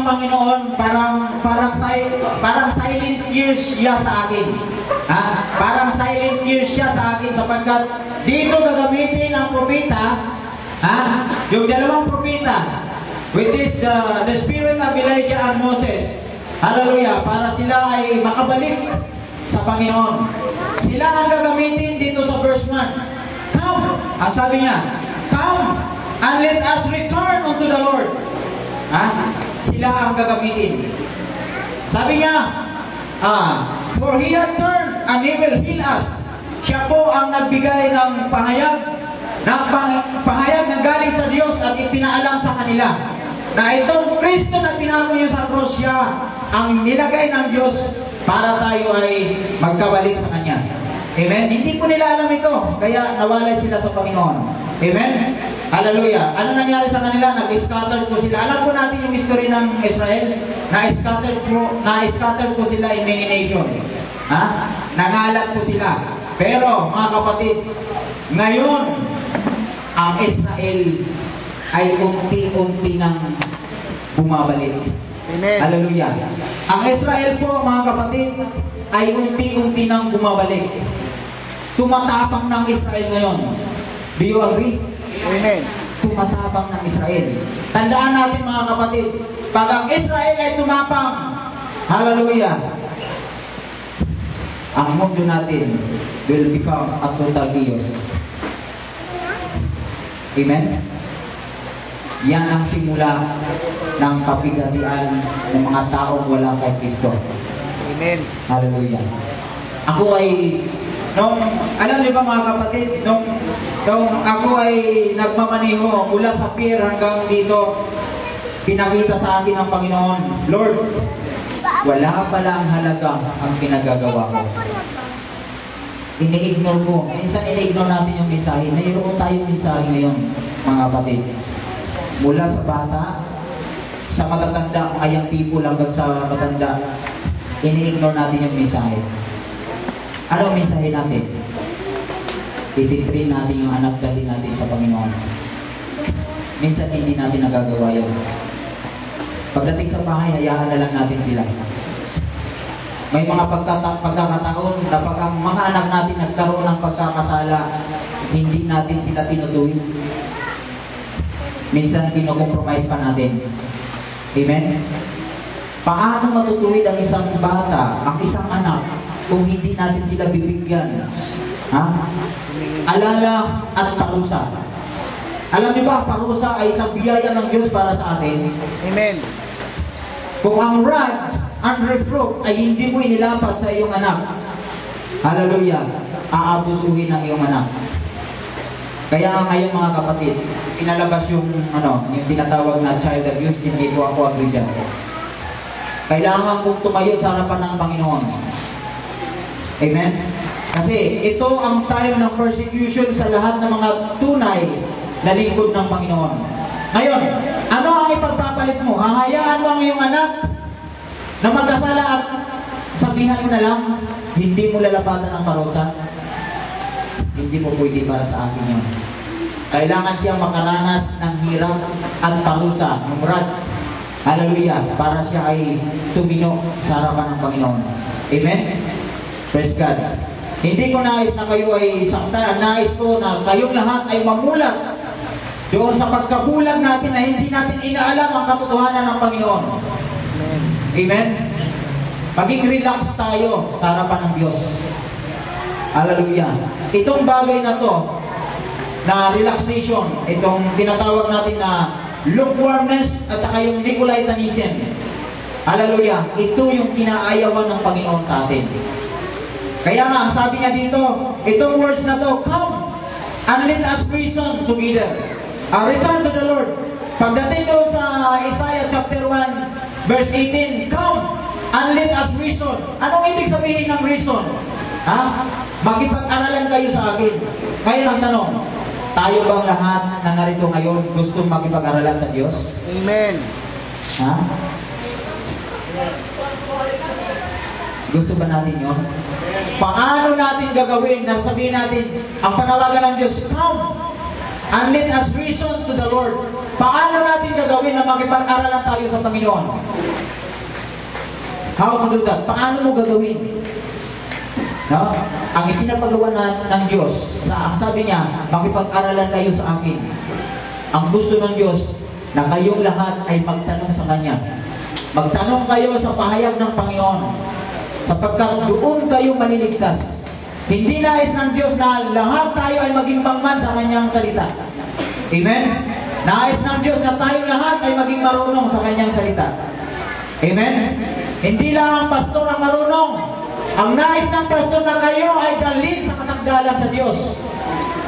ng Panginoon, parang silent ears siya sa akin. Parang silent ears siya sa akin sapagkat dito gagamitin ang propeta, yung dalawang propeta, which is the spirit of Elijah and Moses. Hallelujah, para sila ay makabalik sa Panginoon. Sila ang gagamitin dito sa verse 1. Come, sabi niya, come and let us return unto the Lord. Sila ang gagamitin. Sabi niya, for He had turned and He will heal us. Siya po ang nagbigay ng pahayag na galing sa Diyos at ipinaalam sa kanila na itong Kristo na pinako niyo sa cross, siya ang nilagay ng Diyos para tayo ay magkabalik sa Kanya. Amen? Hindi ko nila alam ito, kaya nawalay sila sa Panginoon. Amen? Hallelujah. Ano nangyari sa kanila? Nag-scatter po sila. Alam po natin yung history ng Israel. Na-scatter po sila in many nations. Nangalat po sila. Pero, mga kapatid, ngayon, ang Israel ay unti-unti nang bumabalik. Amen. Hallelujah. Ang Israel po, mga kapatid, ay unti-unti nang bumabalik. Tumatapang ng Israel ngayon. Do you agree? Amen. Tumatapang ng Israel. Tandaan natin, mga kapatid, pag ang Israel ay tumapang, hallelujah, ang mundo natin will become a total chaos. Amen? Yan ang simula ng kapigatian ng mga taong wala kay Kristo. Amen. Hallelujah. Ako ay, alam niyo ba, mga kapatid, nung ako ay nagmamaniho mula sa pier hanggang dito, pinakita sa akin ng Panginoon, Lord, wala pala ang halaga ang pinagagawa ko. Ini-ignore ko. Minsan ini-ignore natin yung mensahe. Mayroon tayong mensahe ngayon, mga kapatid. Mula sa bata, sa matatanda, ay ang people hanggang sa matanda, ini-ignore natin yung mensahe. Ano ang mensahe natin? Ititrain natin yung anak dali natin sa Panginoon. Minsan hindi natin nagagawa yun. Pagdating sa bahay, hayaan na lang natin sila. May mga pagkakataon na pag ang mga anak natin nagkaroon ng pagkakasala, hindi natin sila tinutuwid. Minsan kinokompromise pa natin. Amen? Paano matutuwid ang isang bata, ang isang anak, kung hindi natin sila bibigyan? Alala at parusa. Alam niyo ba, parusa ay isang biyaya ng Diyos para sa atin. Amen. Kung ang rod and reproof ay hindi mo inilapat sa iyong anak, hallelujah, aabusuhin ang iyong anak. Kaya ngayon, mga kapatid, pinalabas yung tinatawag na child abuse, hindi ko ako agree dyan. Kailangan kong tumayo sa harapan ng Panginoon. Amen? Kasi ito ang time ng persecution sa lahat ng mga tunay na lingkod ng Panginoon. Ngayon, ano ang ipagpapalit mo? Hahayaan mo ang iyong anak na magkasala at sabihan mo na lang, hindi mo lalapatan ang parusa? Hindi mo pwede para sa akin yun. Kailangan siyang makaranas ng hirap at parusa, ng rod. Hallelujah, para siya ay tumino sa harapan ng Panginoon. Amen? Praise God. Hindi ko nais na kayo ay saktan. Nais ko na kayong lahat ay mamulat doon sa pagkabulag natin na hindi natin inaalam ang katotohanan ng Panginoon. Amen? Maging relax tayo sa harapan ng Diyos. Hallelujah. Itong bagay na to, na relaxation, itong tinatawag natin na lukewarmness at saka yung Nicolaitanism. Hallelujah. Ito yung kinaayawan ng Panginoon sa atin. Kaya nga, sabi niya dito, itong words na to, come and let us reason together. Return to the Lord. Pagdating doon sa Isaiah chapter 1, verse 18, come and let us reason. Anong ibig sabihin ng reason? Makipag-aralan kayo sa akin. Ngayon ang tanong, tayo bang lahat na narito ngayon gustong makipag-aralan sa Diyos? Amen. Gusto ba natin yun? Paano natin gagawin na sabihin natin ang panawagan ng Diyos, come and let us reason to the Lord. paano natin gagawin na makipag-aralan tayo sa Panginoon? How to do that? Paano mo gagawin? No? Ang ipinapagawa ng Diyos, ang sabi niya, makipag-aralan kayo sa akin. Ang gusto ng Diyos, na kayong lahat ay magtanong sa Kanya. Magtanong kayo sa pahayag ng Panginoon, sapagkat doon kayo maliligtas. Hindi nais ng Diyos na lahat tayo ay maging mangman sa Kanyang salita. Amen? Nais ng Diyos na tayo lahat ay maging marunong sa Kanyang salita. Amen? Hindi lang ang pastor ang marunong. Ang nais ng pastor na kayo ay dalhin sa kasagdalan sa Diyos.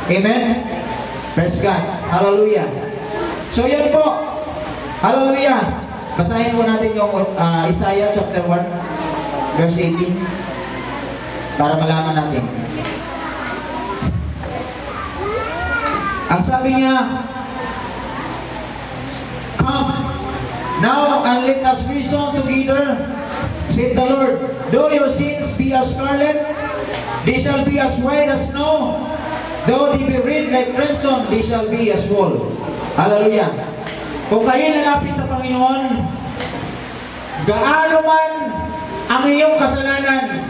Amen? Praise God. Hallelujah. So yun po. Hallelujah. Basahin po natin yung Isaiah chapter 1 verse 18 para malaman natin. Ang sabi niya, "Come now and let us reason together, said the Lord. Though your sins be as scarlet, they shall be as white as snow. Though they be red like crimson, they shall be as wool." Hallelujah. Kung kayo nalapit sa Panginoon, gaano man ang iyong kasalanan,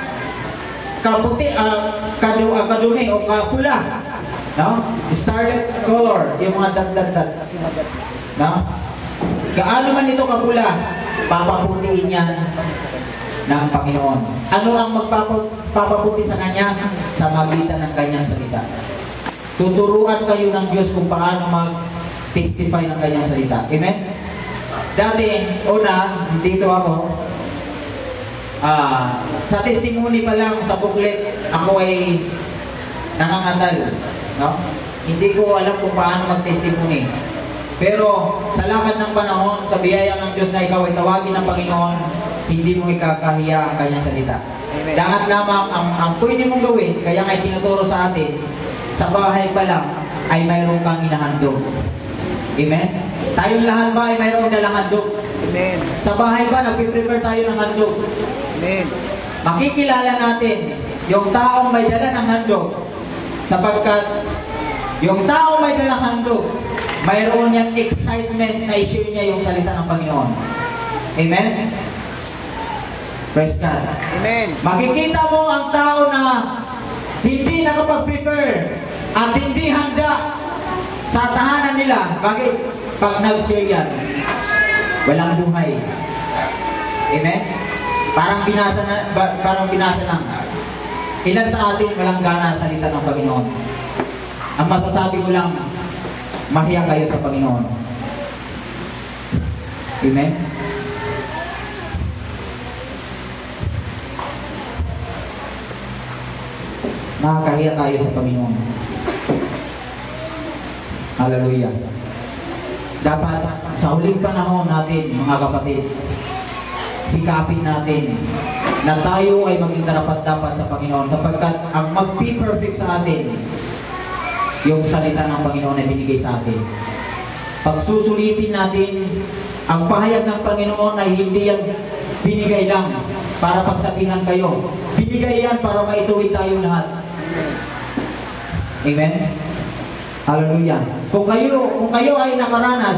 kaputi, kadumi o kapula, no? Scarlet color, yung mga dot-dot-dot, no? Gaano man ito kapula, papaputiin yan ng Panginoon. Ano ang magpapaputi sa Kanya? Sa magitan ng Kanyang salita. Tuturuan kayo ng Diyos kung paano mag-testify ng Kanyang salita. Amen? Dati, dito ako, sa testimony pa lang, sa booklet, ako ay nangangatal. No? Hindi ko alam kung paano mag-testimony. Pero, sa lakad ng panahon, sa biyaya ng Diyos na ikaw ay tawagin ng Panginoon, hindi mo ikakahiya ang Kanyang salita. Amen. Lahat lamang ang pwede mong gawin, kaya nga tinuturo sa atin, sa bahay pa lang, ay mayroon kang inahandog. Amen? Tayong lahat ba ay mayroon dalang handog? Amen. Sa bahay ba, nagpiprepare tayo ng handog? Amen. Makikilala natin yung taong may dala ng handog, sapagkat yung taong may dalang handog, mayroon niyang excitement na i-share niya yung salita ng Panginoon. Amen? Praise God. Amen. Makikita mo ang tao na hindi nakapag-prepare at hindi handa sa tahanan nila. Bakit? Pag nag-share yan, walang buhay. Amen? Parang binasa lang. Ilan sa atin walang gana sa salita ng Panginoon? Ang masasabi ko lang, mahiya kayo sa Panginoon. Amen? Nakakahiya tayo sa Panginoon. Hallelujah. Dapat sa huling panahon natin, mga kapatid, sikapin natin na tayo ay maging karapat-dapat sa Panginoon, sapagkat ang mag-be-perfect sa atin, yung salita ng Panginoon na binigay sa atin. Pagsusulitin natin, ang pahayag ng Panginoon ay hindi yan binigay lang para pagsabihan kayo. Binigay yan para maituwid tayo lahat. Amen? Hallelujah. Kung kayo ay nakaranas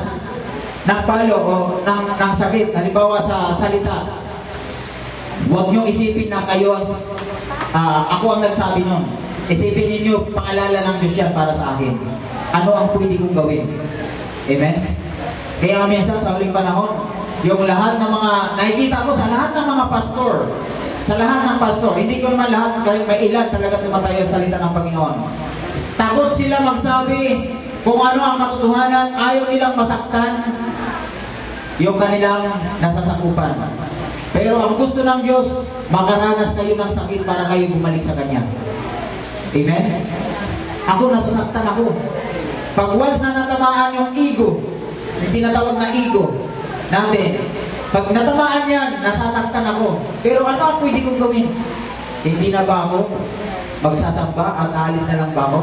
ng palo o ng sakit, halimbawa sa salita, huwag nyo isipin na kayo ako ang nagsabi nun. Isipin ninyo, paalala ng Diyos yan para sa akin. Ano ang pwede kong gawin? Amen? Kaya minsan sa huling panahon, yung lahat ng mga, nakikita ko sa lahat ng mga pastor, hindi ko naman lahat, may ilan talaga tumatayo sa salita ng Panginoon. Takot sila magsabi kung ano ang katotohanan, ayaw nilang masaktan yung kanilang nasasakupan. Pero ang gusto ng Diyos, makaranas kayo ng sakit para kayo bumalik sa Kanya. Amen? Ako, nasasaktan ako. Pag once na natamaan yung ego, yung tinatawag na ego natin, pag natamaan yan, nasasaktan ako. Pero ano ang pwede kong gawin? Hindi na ba ako magsasamba at aalis na lang ba ako?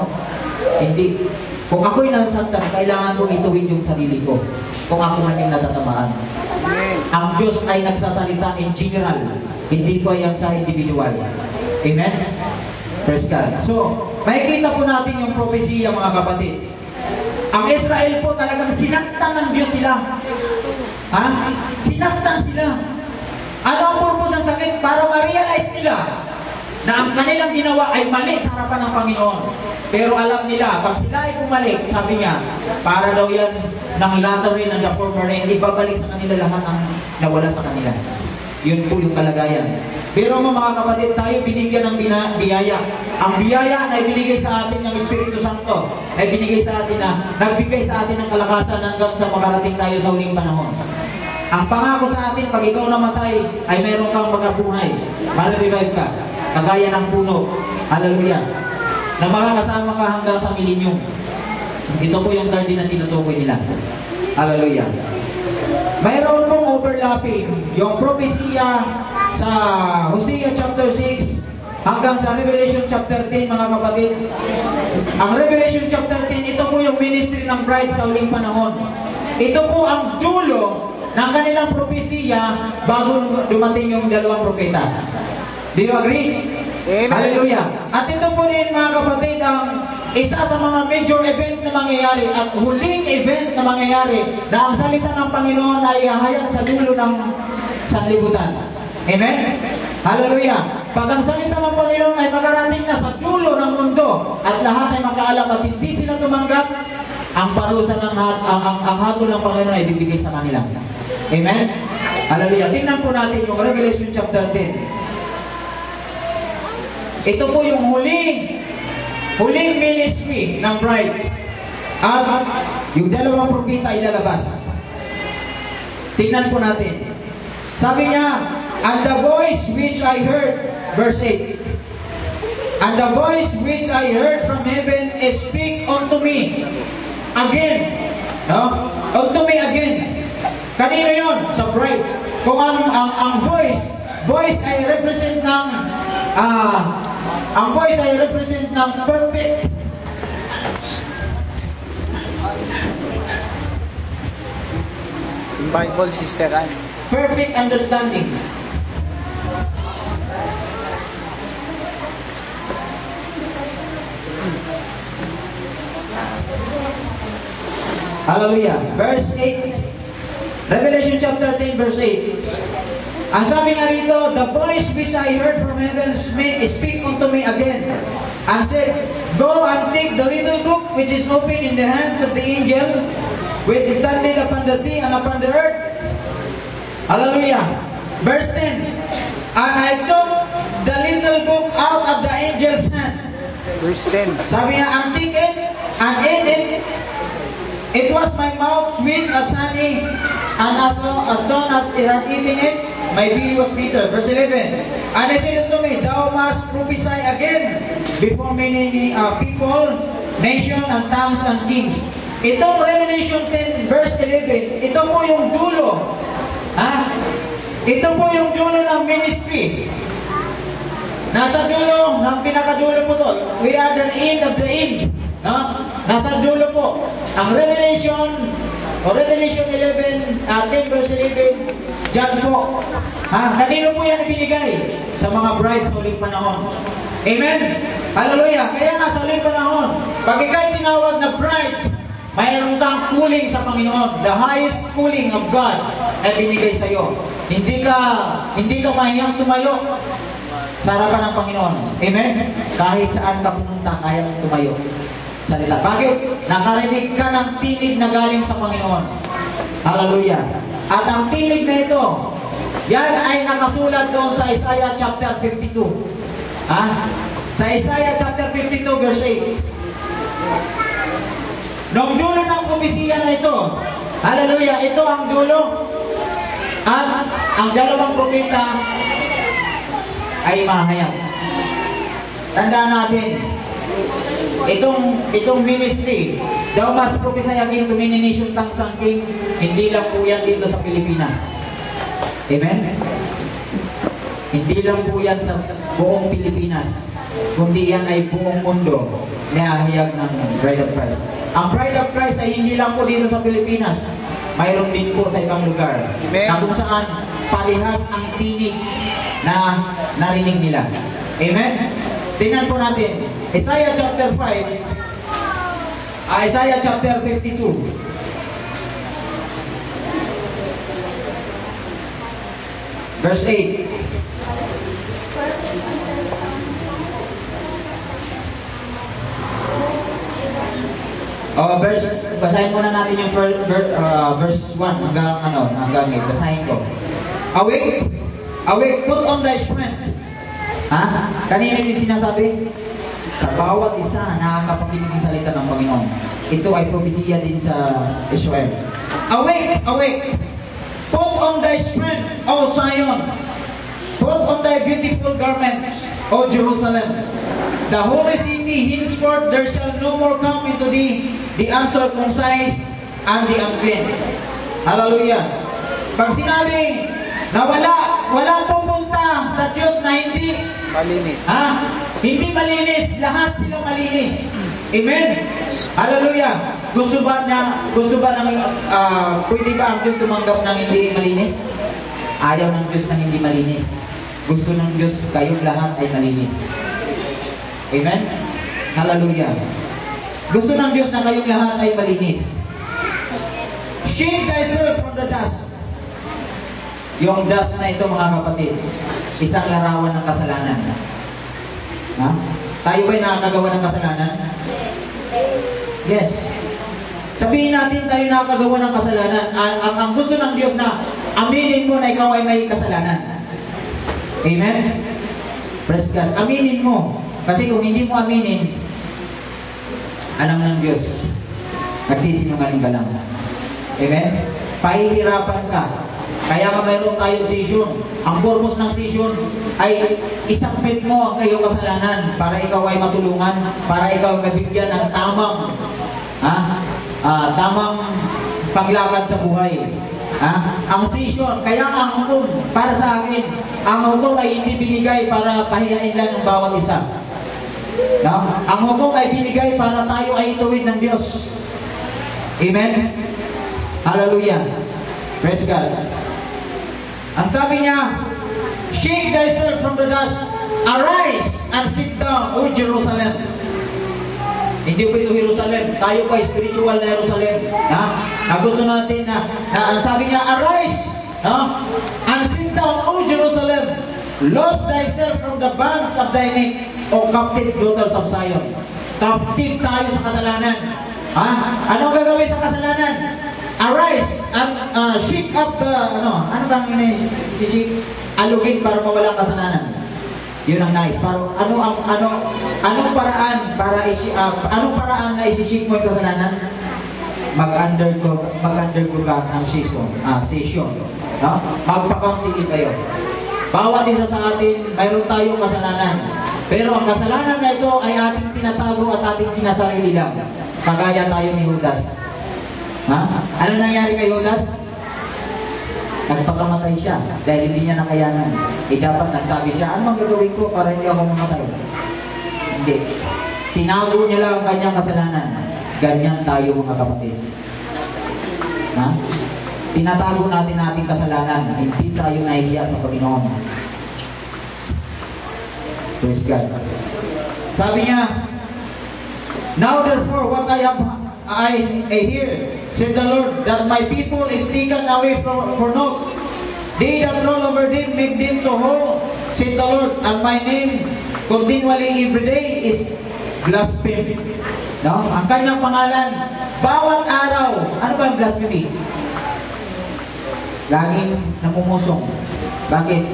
Hindi. Kung ako'y nasasaktan, kailangan kong ituwid yung sarili ko. Kung ako man yung natatamaan. Ang Diyos ay nagsasalita in general. Hindi ko yan sa individual. Amen? Praise God. So, makikita po natin yung propesya, mga kapatid. Ang Israel po talagang sinaktan ng Diyos sila. Ha? Sinaktan sila. Ano ang purpose ng sakit? Para ma-realize nila na ang kanilang ginawa ay mali sa harapan ng Panginoon. Pero alam nila, pag sila ay bumalik, sabi niya, para daw yan ng latter rain and the former rain, ibabalik sa kanila lahat ang nawala sa kanila. Yun po yung kalagayan. Pero mga kapatid, tayo binigyan ng biyaya. Ang biyaya na ibinigay sa atin ng Espiritu Santo, ay binigay sa atin na nagbigay sa atin ng kalakasan hanggang sa makarating tayo sa huling panahon. Ang pangako sa atin, pag ikaw namatay, ay meron kang magabuhay. Mal-revive ka. Kagaya ng puno. Hallelujah. Na makakasama ka hanggang sa millennium. Ito po yung garden na tinutukoy nila. Hallelujah. Mayroon pong overlapping yung propesya sa Hosea chapter 6 hanggang sa Revelation chapter 10, mga kapatid. Ang Revelation chapter 10, ito po yung ministry ng bride sa huling panahon. Ito po ang dulo ng kanilang propesya bago dumating yung dalawang propeta. Do you agree? Amen. Hallelujah. At ito po rin, mga kapatid, ang isa sa mga major event na mangyayari at huling event na mangyayari na ang salita ng Panginoon ay ihahayag sa dulo ng sanlibutan. Amen? Hallelujah. Pag ang salita ng Panginoon ay makarating na sa dulo ng mundo at lahat ay makaalam at hindi sila tumanggap, ang parusa ng ang hatol ng Panginoon ay bibigay sa kanila. Amen? Hallelujah. Tingnan po natin yung Revelation chapter 10. Ito po yung huling ministry ng bride. At yung dalawang propeta ay lalabas. Tingnan po natin. Sabi niya, and the voice which I heard, verse 8, and the voice which I heard from heaven speak unto me again. No? Unto me again. Kanino yun? Sa bride. Kung ang voice ay represent ng ang voice ay represent ng perfect Bible, Sister Ann. Perfect understanding. Hallelujah. Verse 8. Revelation chapter 10 verse 8. Ang sabi nga rito, the voice which I heard from heaven speak unto me again, and said, go and take the little book which is open in the hands of the angel, which is standing upon the sea and upon the earth. Hallelujah. Verse 10. And I took the little book out of the angel's hand. Verse 10. Sabi niya, and take it, and ate it. It was my mouth sweet as honey, and as soon as it had eaten it, my belly was bitter. Verse 11. And I said unto me, thou must prophesy again before many people, nation, and tongues, and kings. Itong Revelation 10 verse 11, ito po yung dulo. Ito po yung dulo ng ministry. Nasa dulo, ng pinakadulo po to. We are the end of the end. Nasa dulo po. Ang Revelation 11, 10 verse 11, dyan po. Kanino po yan ibinigay? Sa mga brides sa huling panahon. Amen? Hallelujah. Kaya nga sa huling panahon, pag ikaw'y tinawag na bride, mayroon kang calling sa Panginoon. The highest calling of God ay binigay sa iyo. Hindi ka mahiyang tumayo sa harapan ng Panginoon. Amen? Kahit saan ka pumunta, kaya mong tumayo. Salita. Bakit? Nakarinig ka ng tinig na galing sa Panginoon. Hallelujah. At ang tinig na ito, yan ay nakasulat doon sa Isaiah chapter 52. Sa Isaiah chapter 52 verse 8. Noong dulo ng propesiya na ito, hallelujah, ito ang dulo. At ang dalawang propeta ay mahayag. Tandaan natin, itong ministry, thou must prophesy again to many nations, tongues, and kings, hindi lang po yan dito sa Pilipinas. Amen? Hindi lang po yan sa buong Pilipinas, kundi yan ay buong mundo na ahayag ng Bride of Christ. Ang Bride of Christ ay hindi lang po dito sa Pilipinas, mayroon din po sa ibang lugar. Amen. Na kung saan parehas ang tinig na narinig nila. Amen? Tingnan po natin, Isaiah chapter 5, Isaiah chapter 52. Verse 8. Basahin muna natin yung verse 1 hanggang 8. Basahin ko. Awake, awake, put on thy strength. Ha? Kanina yung sinasabi? Sa bawat isa nakakapakinig ng salita ng Panginoon. Ito ay propesiya din sa Israel. Awake, awake, put on thy strength, O Zion. Put on thy beautiful garments, O Jerusalem. The holy city, henceforth there shall no more come into thee the uncircumcised and the unclean. Hallelujah. Pag sinabing na walang pupunta sa Diyos na hindi Malinis. hindi malinis, lahat sila malinis. Amen. Hallelujah. Gusto ba pwede ba ang Diyos tumanggap ng hindi malinis? Ayaw ng Diyos ng hindi malinis. Gusto ng Diyos kayong lahat ay malinis. Amen? Hallelujah. Gusto ng Diyos na kayong lahat ay malinis. Shake thyself from the dust. Yung dust na ito, mga kapatid, isang larawan ng kasalanan. Ha? Tayo ba'y nakakagawa ng kasalanan? Yes. Sabihin natin tayo nakakagawa ng kasalanan. Ang gusto ng Diyos na aminin mo na ikaw ay may kasalanan. Amen? Praise God. Aminin mo. Kasi kung hindi mo aminin, alam ng Diyos, nagsisinungaling ka lang. Amen? Pahihirapan ka. Kaya ka mayroon tayong session. Ang purpose ng session ay isakpit mo ang kayong kasalanan para ikaw ay matulungan, para ikaw ay mabigyan ng tamang paglakad sa buhay. Ang session, kaya ang hukom para sa akin, ang hukom ay hindi binigay para pahiyain lang ng bawat isa. Ang hukom ay binigay para tayo ay ituwid ng Diyos. Amen? Hallelujah. Praise God. Ang sabi niya, shake thyself from the dust, arise and sit down, O Jerusalem. Hindi po ito Jerusalem, tayo pa spiritual na Jerusalem. Na gusto natin na ang sabi niya, arise and sit down, O Jerusalem. Loose thyself from the bands of thy neck, O captive daughters of Zion. Captive tayo sa kasalanan. Anong gagawin sa kasalanan? Arise and shake up the ano bang shake? Alugin para mawala ang kasalanan. Yun ang nice. Para anong paraan para anong paraan na isi-shake mo yung kasalanan? Mag-undergo ka ng session. Magpa-counseling kayo. Bawat isa sa atin, mayroon tayong kasalanan. Pero ang kasalanan na ito ay ating tinatago at ating sinasarili lang. Kagaya tayo ni Judas. Ano nangyari kay Judas? Nagpakamatay siya dahil hindi niya nakayanan. Dapat nagsabi siya, ano ang gagawin ko para hindi ako mamatay? Hindi. Tinago niya lang ang kanyang kasalanan. Ganyan tayo, mga kapatid. Tinatago natin ating kasalanan. Hindi tayo nahihiya sa Panginoon. Praise God. Sabi niya, now therefore, what I hear, said the Lord, that my people is taken away for naught. They that rule over them, make them to whole, said the Lord, and my name continually every day is blasphemy. Ang kanyang pangalan, bawat araw, ano ba ang blasphemy? Laging namumusong. Bakit?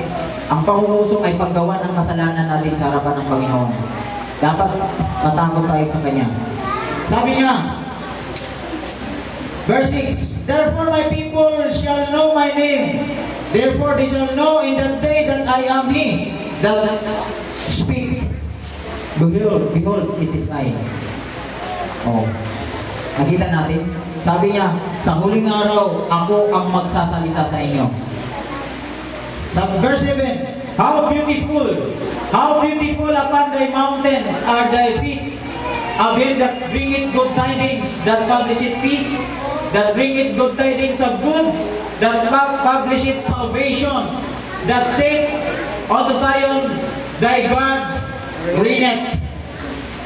Ang pangumusong ay paggawa ng kasalanan natin sa harapan ng Panginoon. Dapat matakot tayo sa Kanya. Sabi niya, verse 6, therefore my people shall know my name. Therefore they shall know in that day that I am He that speak. Behold, it is I. Nakita natin? Sabi niya, sa huling araw, ako ang magsasalita sa inyo. Sa verse 7, how beautiful upon thy mountains are thy feet, of him that bringeth good tidings, that publisheth peace, that bringeth good tidings of good, that publisheth salvation, that saith unto Zion, thy God reigneth.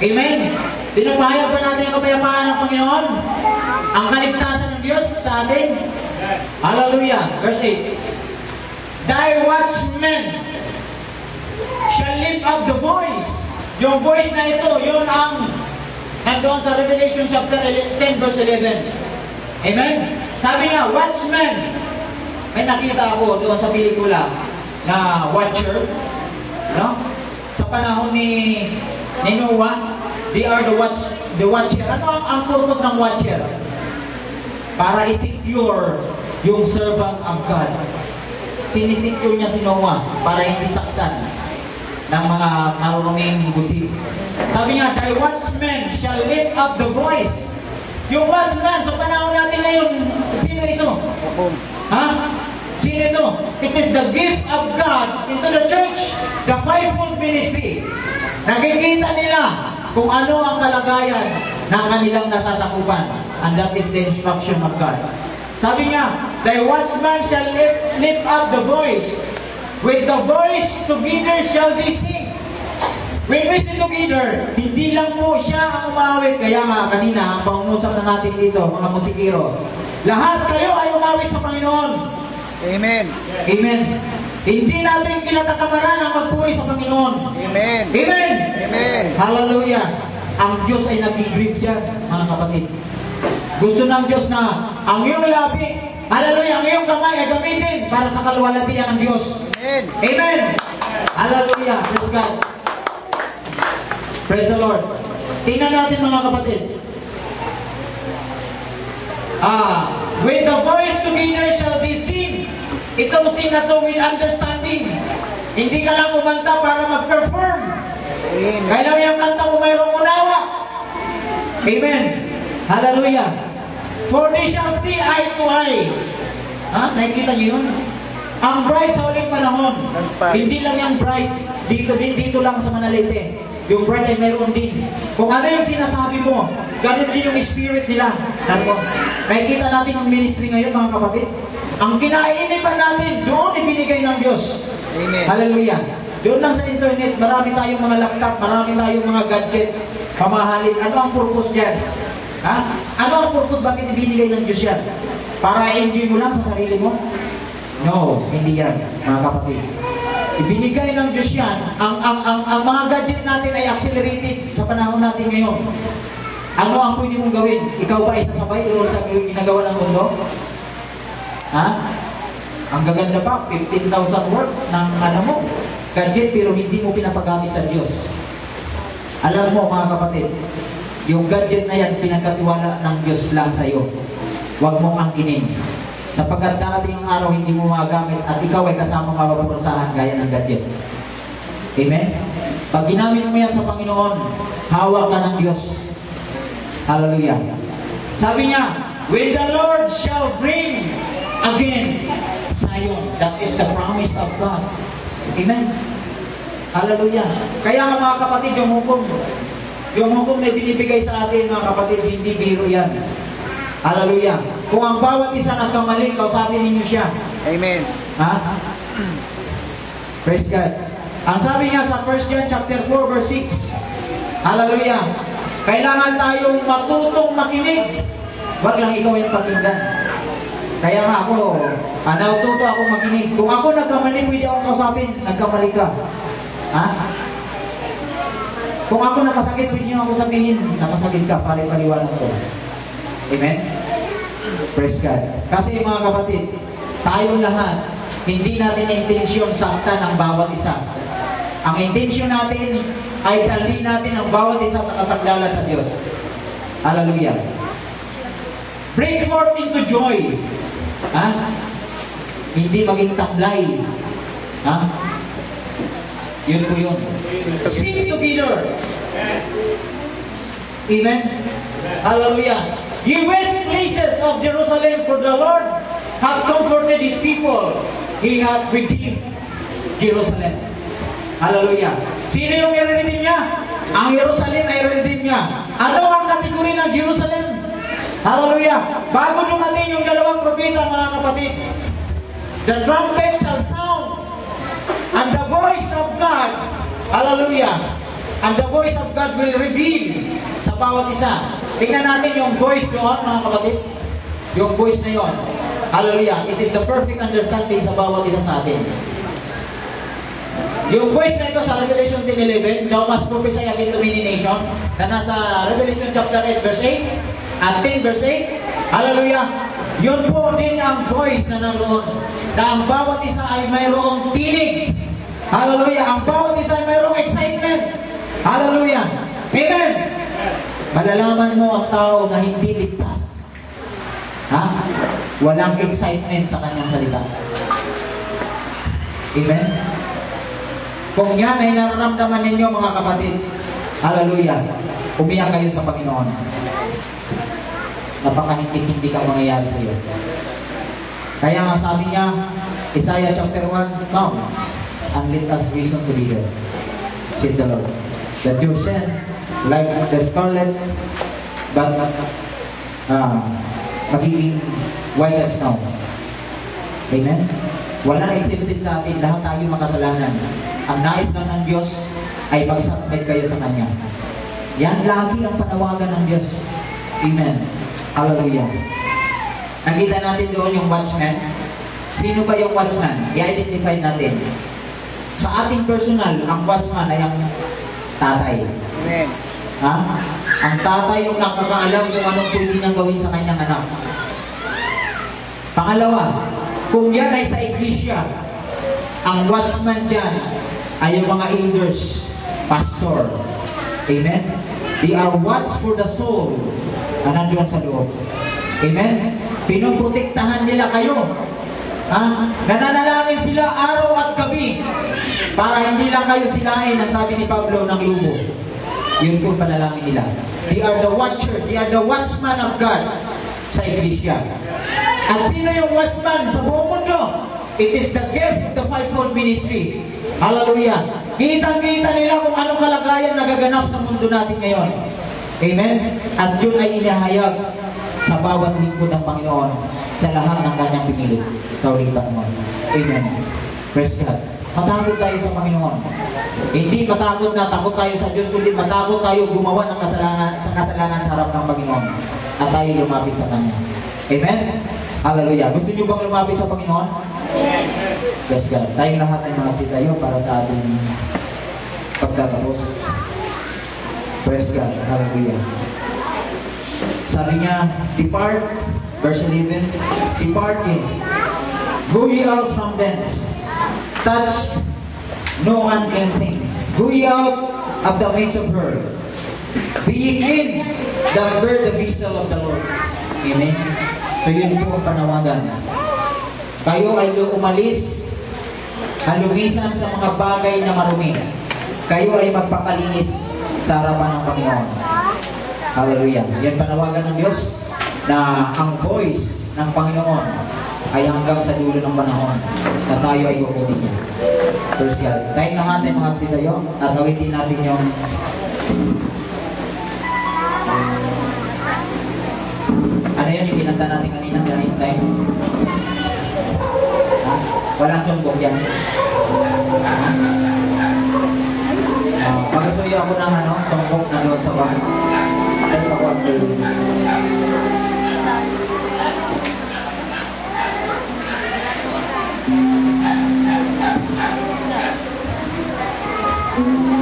Amen. Pinapahayag ba natin ang kapayapaan ng Panginoon? Ang kaligtasan ng Diyos sa atin? Hallelujah. Verse 8. Thy watchmen shall lift up the voice. Yung voice na ito, yun ang nandoon sa Revelation chapter 10 verse 11. Amen? Sabi nga, watchmen. May nakita ako doon sa pelikula na watcher. No? Sa panahon ni Noah, they are the watcher. Ano ang purpose ng watcher? Para i-secure yung servant of God. Sinisecure niya si Noah para hindi saktan ng mga maruruming buti. Sabi nga, thy watchmen shall lift up the voice. Yung watchman sa panahon natin ngayon, sino ito? Ha? Sino ito? It is the gift of God into the church, the fivefold ministry. Nakikita nila kung ano ang kalagayan ng kanilang nasasakupan. And that is the instruction of God. Sabi niya, thy watchman shall lift up the voice. With the voice together shall they sing. When we sing together, hindi lang po siya ang umawit. Kaya nga kanina, ang pangungusap na natin dito, mga musikero, lahat kayo ay umawit sa Panginoon. Amen. Amen. Hindi natin kinatakabaran ang magpuri sa Panginoon. Amen. Amen. Amen. Hallelujah. Ang Diyos ay nag-grieve dyan, mga kapatid. Gusto ng Diyos na ang iyong labi, hallelujah, ang iyong kamay ay gamitin para sa kaluwalhatian ng Diyos. Amen. Amen. Hallelujah. Praise God. Praise the Lord. Tingnan natin mga kapatid. With the voice together shall they sing. Itong sing na to with understanding. Hindi ka lang kumanta para mag-perform. Kailangan yung kanta mo mayroong unawa. Amen. Hallelujah. For they shall see eye to eye. Nakikita niyo yun? Ang bride sa uling panahon. Hindi lang yung bride dito lang sa Manalite. Yung bride ay mayroon din. Kung ano yung sinasabi mo, ganun din yung spirit nila. Nakikita natin ang ministry ngayon, mga kapatid. Ang kinainipan natin, doon ibinigay ng Diyos. Amen. Hallelujah. Doon lang sa internet, marami tayong mga laptop, marami tayong mga gadget, pamahalin. Ano ang purpose dyan? Ano ang purpose? Bakit ibinigay ng Diyos yan? Para enjoy mo lang sa sarili mo? No, hindi yan, mga kapatid. Ibinigay ng Diyos yan. Ang mga gadget natin ay accelerated sa panahon natin ngayon. Ano ang pwede mong gawin? Ikaw ba ay sasabay o sa ginagawa ng mundo? Ang gaganda pa, 15,000 worth ng mo, gadget pero hindi mo pinapagamit sa Diyos. Alam mo mga kapatid, yung gadget na yan pinagkatiwala ng Diyos lang sa iyo. Huwag mong angkinin. Sapagkat darating ang araw hindi mo magamit at ikaw ay kasama mapaparusahan gaya ng gadget. Amen? Pag ginamit mo yan sa Panginoon, hawak ka ng Diyos. Hallelujah. Sabi niya, when the Lord shall bring again Zion, that is the promise of God. Amen? Hallelujah. Kaya nga mga kapatid, yung hukom na binibigay sa atin mga kapatid, hindi biro yan. Hallelujah. Kung ang bawat isa nagkamali, kausapin ninyo siya. Amen. Praise God. Ang sabi niya sa 1 John chapter 4 verse 6. Hallelujah. Kailangan tayong matutong makinig. Wag lang ikaw yung pakinggan. Kaya nga ako, natuto ako makinig. Kung ako nagkamali, pwede akong kausapin. Nagkamali ka. Kung ako nakasakit, pwede niyo ako sabihin, nakasakit ka, paliwanagan ko. Amen? Praise God. Kasi mga kapatid, tayong lahat, hindi natin intensyon saktan ang bawat isa. Ang intensyon natin ay dalhin natin ang bawat isa sa kasaglalan sa Diyos. Hallelujah. Bring forth into joy. Hindi maging tablay. Yun po yun. Sing together. Amen? Hallelujah. Ye west places of Jerusalem, for the Lord hath comforted His people. He hath redeemed Jerusalem. Hallelujah. Sino yung i-redeem niya? Ang Jerusalem ay i-redeem niya. Ano ang kategori ng Jerusalem? Hallelujah. Bago dumating yung dalawang propeta, mga kapatid, the trumpet shall sound, and the voice of God, hallelujah, and the voice of God will reveal sa sa bawat isa. Tingnan natin yung voice doon, mga kapatid. Yung voice na yon. Hallelujah. It is the perfect understanding sa bawat isa sa atin. Yung voice na ito sa Revelation 10:11, thou must prophesy against the many nations, na nasa Revelation chapter 8 verse 8 at 10 verse 8. Hallelujah. Yun po din ang voice na naroon. Na ang bawat isa ay mayroong tinig. Hallelujah. Ang bawat isa ay mayroong excitement. Hallelujah. Amen. Malalaman mo ang tao na hindi ligtas. Ha? Walang excitement sa kanyang salita. Amen. Kung yan ay nararamdaman ninyo, mga kapatid, hallelujah, umiyak kayo sa Panginoon. Napakahindik-hindik ang mangyayari sa iyo. Kaya nga sabi niya, Isaiah chapter 1, "Come, and let us reason together," said the Lord, "that your sin, like the scarlet, but magiging white as snow." Amen? Walang exempted sa atin, lahat tayo makasalanan. Ang nais lang ng Diyos ay mag-submit kayo sa Kanya. Yan lagi ang panawagan ng Diyos. Amen. Hallelujah. Nakita natin doon yung watchman. Sino ba yung watchman? I-identify natin. Sa ating personal, ang watchman ay ang tatay. Amen. Ha? Ang tatay yung nakakaalam kung anong pwede niyang gawin sa kanyang anak. Pangalawa, kung yan ay sa iglesia, ang watchman dyan ay yung mga elders, pastor. Amen? They are watch for the soul na nandoon sa loob. Amen? Pinoprotektahan nila kayo. Ha? Nananalangin sila araw at gabi para hindi lang kayo silain, ang sabi ni Pablo, ng lubo. Yun po panalangin nila. They are the watcher, they are the watchman of God sa iglesia. At sino yung watchman sa buong mundo? It is the guest of the fivefold ministry. Hallelujah. Kitang-kita nila kung anong kalagayan nagaganap sa mundo natin ngayon. Amen? At yun ay inihayag sa bawat lingkod ng Panginoon sa lahat ng kanyang pinili. Sa ulitan mo. Amen. Praise God. Matakot tayo sa Panginoon. Hindi matakot na takot tayo sa Diyos, kundi matakot tayo gumawa ng kasalanan sa harap ng Panginoon. At tayo lumapit sa Kanya. Amen? Hallelujah. Gusto niyo bang lumapit sa Panginoon? Yes, God. Tayong lahat ay mga tayo para sa ating pagtatapos. Praise God. Hallelujah. Sabi niya, depart, verse 11, depart ye, go ye out from thence, touch no unclean things, go ye out of the midst of her, being in that bear the vessel of the Lord. Amen. So yun po ang panawagan. Kayo ay umalis, halumisan sa mga bagay na marumi. Kayo ay magpapalinis sa harapan ng Panginoon. Hallelujah. Yan panawagan ng Diyos na ang voice ng Panginoon ay hanggang sa dulo ng panahon na tayo ay kukunin niya. Praise God. Tayo na natin mga sitayo at awitin natin yung ano yan yung kinanta natin kanina dahil time. Walang sumbong yan. Pagkasuyo ako ng sumbong na doon sa bahay. Ay, pakuan ko yun.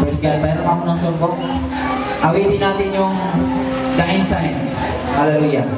Praise God. Mayroon ako ng sumbong. Awitin natin yung the end time. Hallelujah.